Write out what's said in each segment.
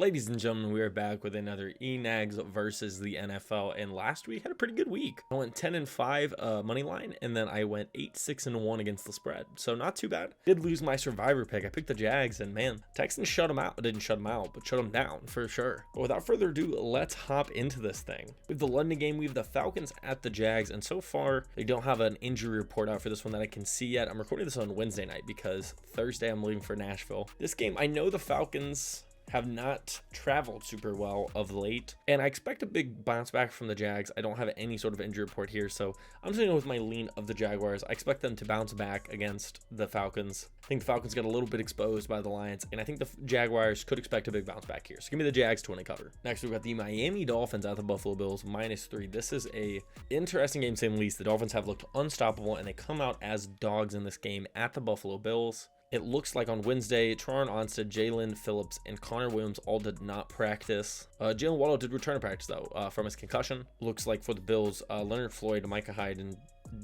Ladies and gentlemen, we are back with another ENAGS versus the NFL, and last week had a pretty good week. I went 10-5 money line, and then I went 8-6-1 against the spread, so not too bad. Did lose my survivor pick. I picked the Jags, and man, Texans shut them out. Didn't shut them out, but shut them down for sure. But without further ado, let's hop into this thing. We have the London game, we have the Falcons at the Jags, and so far they don't have an injury report out for this one that I can see yet. I'm recording this on Wednesday night because Thursday I'm leaving for Nashville. This game, I know the Falcons have not traveled super well of late, and I expect a big bounce back from the Jags. I don't have any sort of injury report here, so I'm just going to go with my lean of the Jaguars. I expect them to bounce back against the Falcons. I think the Falcons got a little bit exposed by the Lions, and I think the Jaguars could expect a big bounce back here. So give me the Jags to win and cover. Next, we've got the Miami Dolphins at the Buffalo Bills, -3. This is a interesting game, to say the least. The Dolphins have looked unstoppable, and they come out as dogs in this game at the Buffalo Bills. It looks like on Wednesday, Teron Armstead, Jalen Phillips, and Connor Williams all did not practice. Jalen Waddle did return to practice, though, from his concussion. Looks like for the Bills, Leonard Floyd, Micah Hyde, and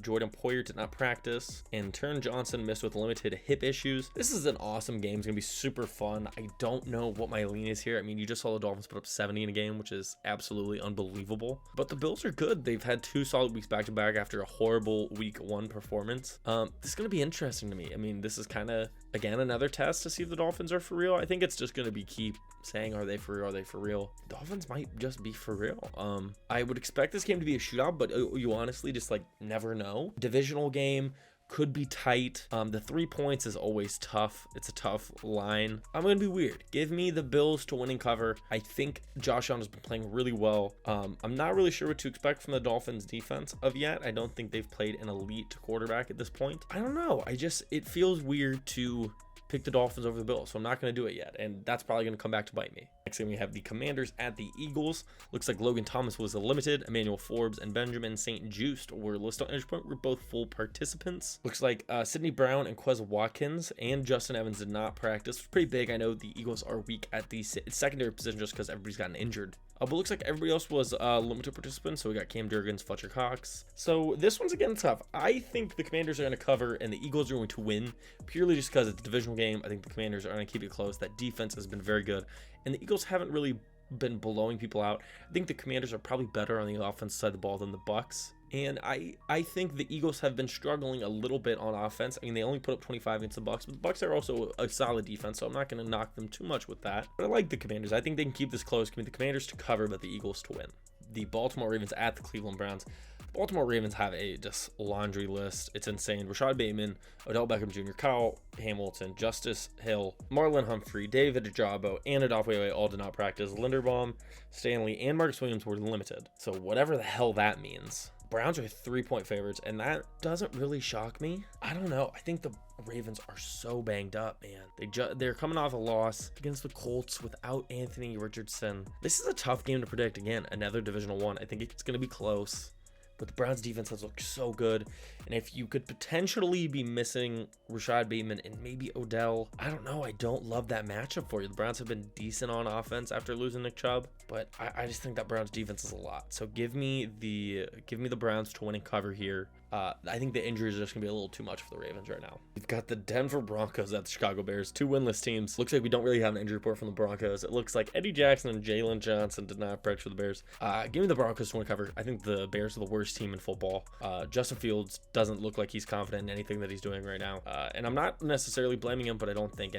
Jordan Poyer did not practice, and Turn Johnson missed with limited hip issues. This is an awesome game. It's going to be super fun. I don't know what my lean is here. I mean, you just saw the Dolphins put up 70 in a game, which is absolutely unbelievable. But the Bills are good. They've had 2 solid weeks back-to-back after a horrible week 1 performance. This is going to be interesting to me. I mean, this is kind of, again, another test to see if the Dolphins are for real. I think it's just going to be keep saying, are they for real? Are they for real? Dolphins might just be for real. I would expect this game to be a shootout, but you honestly just like never know. Divisional game could be tight. The 3 points is always tough. It's a tough line. I'm gonna be weird. Give me the Bills to win and cover. I think Josh Allen has been playing really well. I'm not really sure what to expect from the Dolphins defense of yet. I don't think they've played an elite quarterback at this point. I don't know. It feels weird to pick the Dolphins over the Bills, so I'm not going to do it yet, and that's probably going to come back to bite me. Next game, we have the Commanders at the Eagles. Looks like Logan Thomas was limited. Emmanuel Forbes and Benjamin St. Juste were listed on injury point. We're both full participants. Looks like Sidney Brown and Quez Watkins and Justin Evans did not practice. It's pretty big. I know the Eagles are weak at the secondary position just because everybody's gotten injured. But looks like everybody else was limited participants. So we got Cam Durgans, Fletcher Cox. So this one's again tough. I think the Commanders are going to cover and the Eagles are going to win purely just because it's a divisional game. I think the Commanders are going to keep it close. That defense has been very good, and the Eagles haven't really been blowing people out. I think the Commanders are probably better on the offense side of the ball than the Bucs. And I think the Eagles have been struggling a little bit on offense. I mean, they only put up 25 against the Bucs, but the Bucs are also a solid defense, so I'm not going to knock them too much with that. But I like the Commanders. I think they can keep this close. Give me the Commanders to cover, but the Eagles to win. The Baltimore Ravens at the Cleveland Browns. Baltimore Ravens have a just laundry list. It's insane. Rashad Bateman, Odell Beckham Jr., Kyle Hamilton, Justice Hill, Marlon Humphrey, David Ajabo, and Adofwe all did not practice. Linderbaum, Stanley, and Marcus Williams were limited. So whatever the hell that means. Browns are 3-point favorites, and that doesn't really shock me. I don't know. I think the Ravens are so banged up, man. They're coming off a loss against the Colts without Anthony Richardson. This is a tough game to predict. Again, another divisional one. I think it's going to be close. But the Browns defense has looked so good. And if you could potentially be missing Rashad Bateman and maybe Odell, I don't know. I don't love that matchup for you. The Browns have been decent on offense after losing Nick Chubb, but I just think that Browns defense is a lot. So give me the Browns to win and cover here. I think the injuries are just going to be a little too much for the Ravens right now. We've got the Denver Broncos at the Chicago Bears, 2 winless teams. Looks like we don't really have an injury report from the Broncos. It looks like Eddie Jackson and Jalen Johnson did not practice for the Bears. Give me the Broncos to win cover. I think the Bears are the worst team in football. Justin Fields doesn't look like he's confident in anything that he's doing right now. And I'm not necessarily blaming him, but I don't think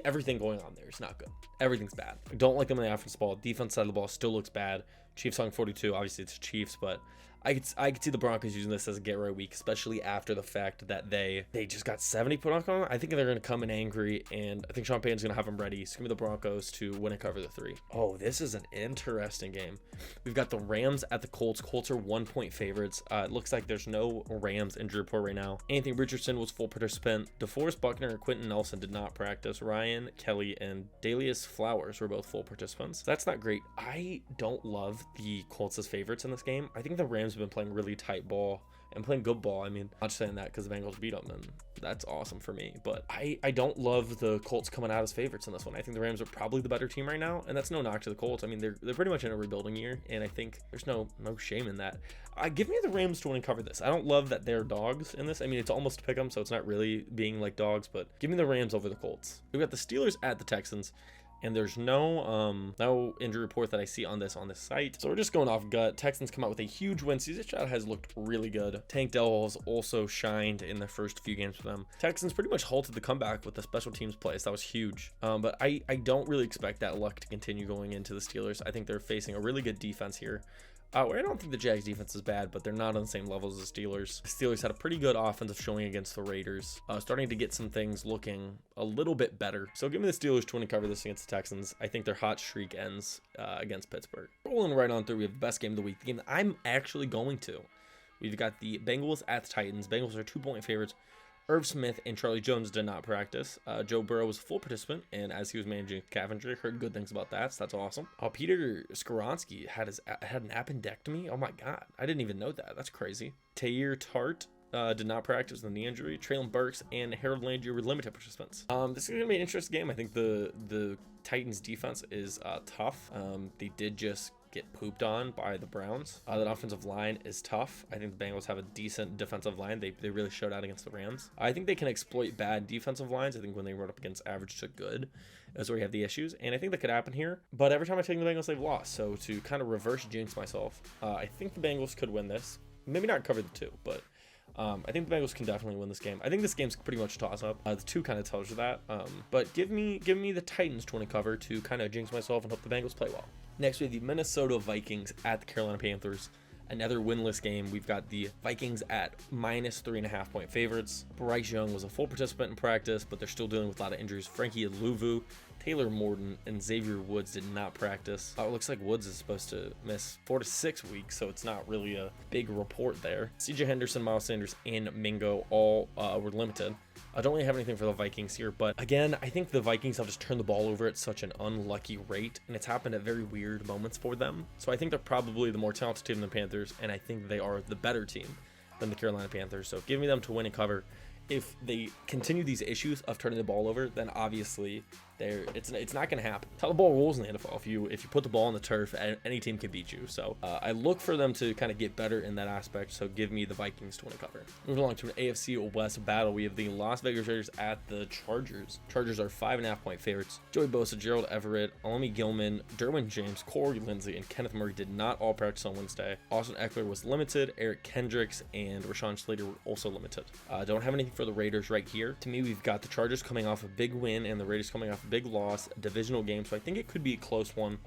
everything going on there is not good. Everything's bad. I don't like them in the offensive ball. Defense side of the ball still looks bad. Chiefs hung 42. Obviously, it's Chiefs, but I could see the Broncos using this as a get-right week, especially after the fact that they just got 70 put on them. I think they're going to come in angry, and I think Sean Payton's going to have them ready. So give me the Broncos to win and cover the 3. Oh, this is an interesting game. We've got the Rams at the Colts. Colts are 1-point favorites. It looks like there's no Rams injury report right now. Anthony Richardson was full participant. DeForest Buckner and Quentin Nelson did not practice. Ryan Kelly and Dalius Flowers were both full participants. That's not great. I don't love the Colts as favorites in this game. I think the Rams have been playing really tight ball and playing good ball. I mean, I'm not just saying that because the Bengals beat them, and that's awesome for me. But I don't love the Colts coming out as favorites in this one. I think the Rams are probably the better team right now, and that's no knock to the Colts. I mean, they're pretty much in a rebuilding year, and I think there's no shame in that. Give me the Rams to win and cover this. I don't love that they're dogs in this. I mean, it's almost to pick them, so it's not really being like dogs, but give me the Rams over the Colts. We've got the Steelers at the Texans. and there's no injury report that I see on this site. So we're just going off gut. Texans come out with a huge win. CJ Stroud has looked really good. Tank Dell has also shined in the first few games for them. Texans pretty much halted the comeback with the special teams plays. That was huge. But I don't really expect that luck to continue going into the Steelers. I think they're facing a really good defense here. Where I don't think the Jags defense is bad, but they're not on the same level as the Steelers. The Steelers had a pretty good offensive showing against the Raiders, starting to get some things looking a little bit better. So give me the Steelers to win and cover this against the Texans. I think their hot streak ends against Pittsburgh. Rolling right on through, we have the best game of the week, the game that I'm actually going to. We've got the Bengals at the Titans. Bengals are 2-point favorites. Irv Smith and Charlie Jones did not practice. Joe Burrow was a full participant, and as he was managing calf injury, heard good things about that, so that's awesome. Peter Skoronski had an appendectomy. Oh my god, I didn't even know that. That's crazy. Tahir Tart did not practice with a knee injury. Traylon Burks and Harold Landry were limited participants. This is gonna be an interesting game. I think the Titans defense is tough. They did just get pooped on by the Browns. That offensive line is tough. I think the Bengals have a decent defensive line. They really showed out against the Rams. I think they can exploit bad defensive lines. I think when they run up against average to good is where you have the issues, and I think that could happen here. But every time I take the Bengals, they've lost. So to kind of reverse jinx myself, I think the Bengals could win this. Maybe not cover the 2, but I think the Bengals can definitely win this game. I think this game's pretty much a toss-up. The 2 kind of tells you that. But give me the Titans to win and cover to kind of jinx myself and hope the Bengals play well. Next, we have the Minnesota Vikings at the Carolina Panthers. Another winless game. We've got the Vikings at -3.5-point favorites. Bryce Young was a full participant in practice, but they're still dealing with a lot of injuries. Frankie Luvu, Taylor Morton, and Xavier Woods did not practice. It looks like Woods is supposed to miss 4 to 6 weeks, so it's not really a big report there. CJ Henderson, Miles Sanders, and Mingo all were limited. I don't really have anything for the Vikings here, but again, I think the Vikings have just turned the ball over at such an unlucky rate, and it's happened at very weird moments for them. So I think they're probably the more talented team than the Panthers, and I think they are the better team than the Carolina Panthers. So give me them to win and cover. If they continue these issues of turning the ball over, then obviously it's not going to happen. That's how the ball rolls in the NFL. If you put the ball on the turf, any team can beat you. So I look for them to kind of get better in that aspect. So give me the Vikings to win and cover. Moving along to an AFC West battle, we have the Las Vegas Raiders at the Chargers. Chargers are 5.5-point favorites. Joey Bosa, Gerald Everett, Alemi Gilman, Derwin James, Corey Lindsey, and Kenneth Murray did not all practice on Wednesday. Austin Eckler was limited. Eric Kendricks and Rashawn Slater were also limited. Don't have anything for the Raiders right here. To me, we've got the Chargers coming off a big win and the Raiders coming off a big loss, a divisional game, so I think it could be a close one.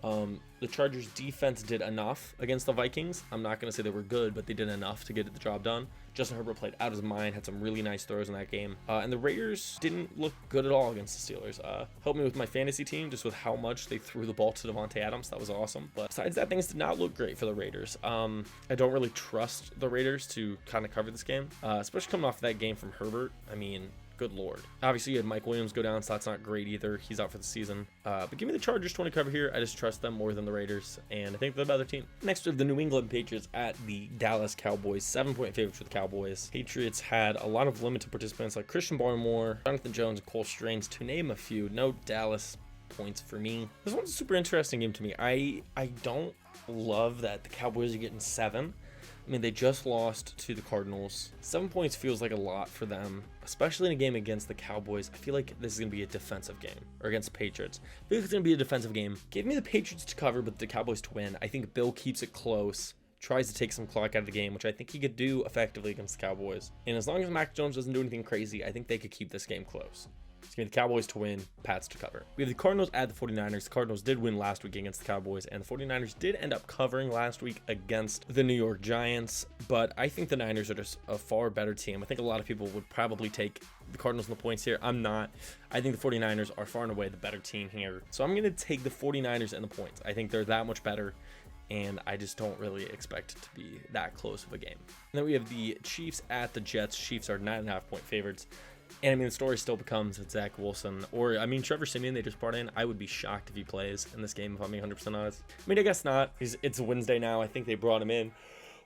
The Chargers defense did enough against the Vikings. I'm not going to say they were good, but they did enough to get the job done. Justin Herbert played out of his mind, had some really nice throws in that game. And the Raiders didn't look good at all against the Steelers. Helped me with my fantasy team just with how much they threw the ball to Devontae Adams. That was awesome. But besides that, things did not look great for the Raiders. I don't really trust the Raiders to kind of cover this game, especially coming off that game from Herbert. I mean, good lord. Obviously, you had Mike Williams go down, so that's not great either. He's out for the season. But give me the Chargers to win a cover here. I just trust them more than the Raiders, and I think they're the better team. Next, we have the New England Patriots at the Dallas Cowboys. 7-point favorites for the Cowboys. Patriots had a lot of limited participants like Christian Barmore, Jonathan Jones, and Cole Strange, to name a few. No Dallas points for me. This one's a super interesting game to me. I don't love that the Cowboys are getting 7. I mean, they just lost to the Cardinals. 7 points feels like a lot for them, especially in a game against the Cowboys. I feel like this is going to be a defensive game, or against the Patriots. I feel like it's going to be a defensive game. Give me the Patriots to cover, but the Cowboys to win. I think Bill keeps it close, tries to take some clock out of the game, which I think he could do effectively against the Cowboys. And as long as Mac Jones doesn't do anything crazy, I think they could keep this game close. Give me the Cowboys to win, Pats to cover. We have the Cardinals at the 49ers. The Cardinals did win last week against the Cowboys, and the 49ers did end up covering last week against the New York Giants, but I think the Niners are just a far better team. I think a lot of people would probably take the Cardinals and the points here. I'm not. I think the 49ers are far and away the better team here. So I'm going to take the 49ers and the points. I think they're that much better, and I just don't really expect it to be that close of a game. And then we have the Chiefs at the Jets. Chiefs are 9.5-point favorites. And I mean, the story still becomes that Zach Wilson, or I mean, Trevor Siemian, they just brought in. I would be shocked if he plays in this game, if I'm being 100% honest. I mean, I guess not. It's a Wednesday now. I think they brought him in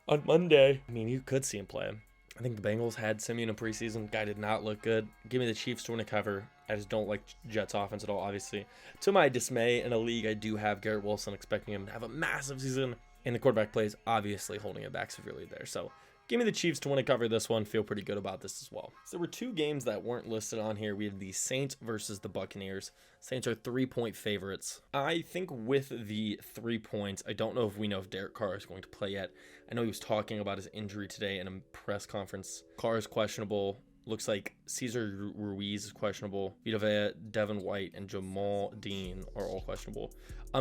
on Monday. I mean, you could see him play. I think the Bengals had Siemian in preseason. Guy did not look good. Give me the Chiefs to win a cover. I just don't like Jets offense at all, obviously. To my dismay, in a league, I do have Garrett Wilson, expecting him to have a massive season. And the quarterback plays, obviously, holding it back severely there. So Give me the Chiefs to win and cover this one. Feel pretty good about this as well. So there were two games that weren't listed on here. We have the Saints versus the Buccaneers. Saints are 3-point favorites. I think with the 3 points, I don't know if we know if Derek Carr is going to play yet. I know he was talking about his injury today in a press conference. Carr is questionable. Looks like Cesar Ruiz is questionable. Vita Vea, Devin White, and Jamal Dean are all questionable.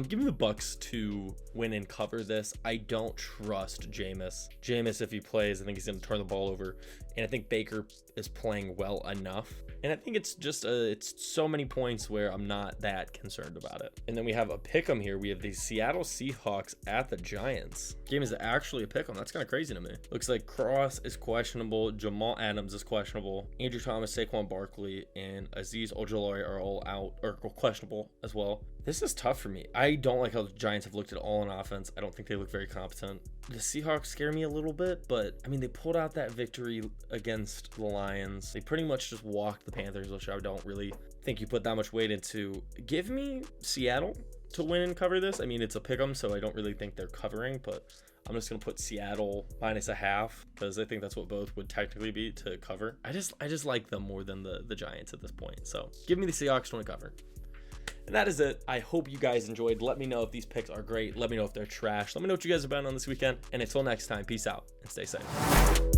Give me the Bucks to win and cover this. I don't trust Jameis. Jameis, if he plays, I think he's going to turn the ball over. And I think Baker is playing well enough. And I think it's just it's so many points where I'm not that concerned about it. And then we have a pick'em here. We have the Seattle Seahawks at the Giants. Game is actually a pick'em. That's kind of crazy to me. Looks like Cross is questionable. Jamal Adams is questionable. Andrew Thomas, Saquon Barkley, and Azeez Ojulari are all out or questionable as well. This is tough for me. I don't like how the Giants have looked at all on offense. I don't think they look very competent. The Seahawks scare me a little bit, but I mean, they pulled out that victory against the Lions. They pretty much just walked the Panthers, which I don't really think you put that much weight into. Give me Seattle to win and cover this. I mean, it's a pick'em, so I don't really think they're covering, but I'm just going to put Seattle -0.5 because I think that's what both would technically be to cover. I just like them more than the Giants at this point. So give me the Seahawks to win and cover. And that is it. I hope you guys enjoyed. Let me know if these picks are great. Let me know if they're trash. Let me know what you guys are betting on this weekend. And until next time, peace out and stay safe.